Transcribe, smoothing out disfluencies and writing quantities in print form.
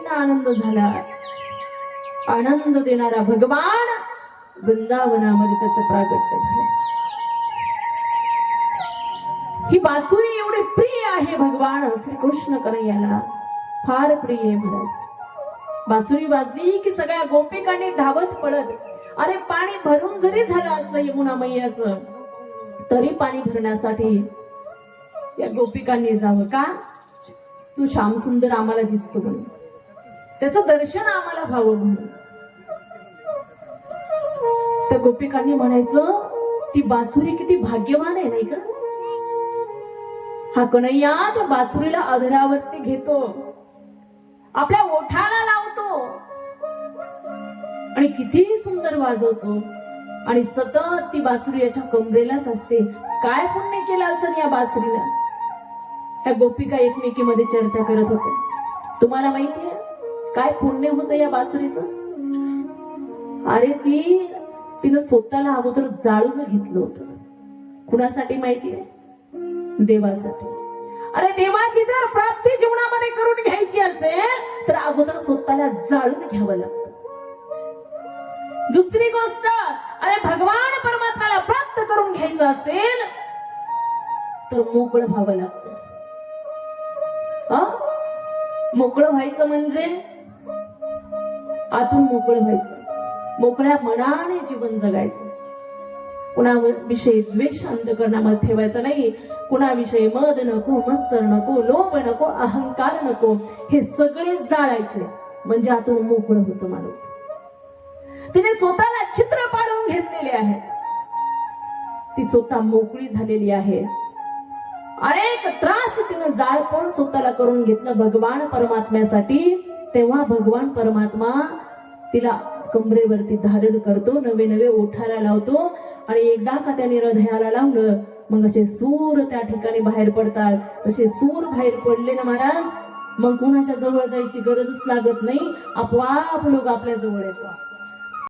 गोपींना आनंद झाला. आनंद देणारा भगवान वृंदावनामध्ये त्याचं प्रागट्य झालं. ही बासुरी एवढी प्रिय आहे भगवान श्री कृष्ण कन्हैयाला, फार प्रिय आहे महाराज. बासुरी वाजली की सगळ्या गोपिकांनी धावत पडत, अरे पाणी भरून जरी झालं असलं यमुना मैयाचं तरी पाणी भरण्यासाठी या गोपिकांनी जावं. का? तू श्याम सुंदर आम्हाला दिसतो म्हणून, त्याचं दर्शन आम्हाला व्हावं म्हणून. त्या गोपिकांनी म्हणायचं ती बासुरी किती भाग्यवान आहे नाही का. हा कन्हैया त्या बासुरीला अधरावरती घेतो, आपल्या ओठाला लावतो आणि किती सुंदर वाजवतो आणि सतत ती बासुरी याच्या कमरेलाच असते. काय पुण्य केलं असेल या बासुरीनं. ह्या गोपिका एकमेकीमध्ये चर्चा करत होते. तुम्हाला माहितीये काय पुण्य होतं या बासुरीचं? अरे तिनं स्वतःला अगोदर जाळून घेतलं होतं. कुणासाठी माहितीये? देवासाठी. अरे देवाची जर प्राप्ती जीवनामध्ये करून घ्यायची असेल तर अगोदर स्वतःला जाळून घ्यावं लागतं. दुसरी गोष्ट, अरे भगवान परमात्म्याला प्राप्त करून घ्यायचं असेल तर मोकळं व्हावं लागतं. मोकळं व्हायचं म्हणजे आतून मोकळं व्हायचं, मोकळ्या मनाने जीवन जगायचं. कुणाविषयी द्वेष अंतःकरणामध्ये ठेवायचा नाही. कुणाविषयी मद नको, मत्सर नको, लोभ नको, अहंकार नको. हे सगळे जाळायचे म्हणजे आतून मोकळं होतं माणूस. तिने स्वतःला चित्र पाडून घेतलेले आहेत. ती स्वतः मोकळी झालेली आहे. अनेक त्रास तिने जाळपण स्वतःला करून घेतलं भगवान परमात्म्यासाठी. तेव्हा भगवान परमात्मा तिला कमरेवरती धारण करतो, नवे नवे ओठाला लावतो आणि एकदा का त्याने हृदयाला लावलं मग असे सूर त्या ठिकाणी बाहेर पडतात. तसे सूर बाहेर पडले ना महाराज, मग कुणाच्या जवळ जायची गरजच लागत नाही, आपोआप लोक आपल्या जवळ येतात.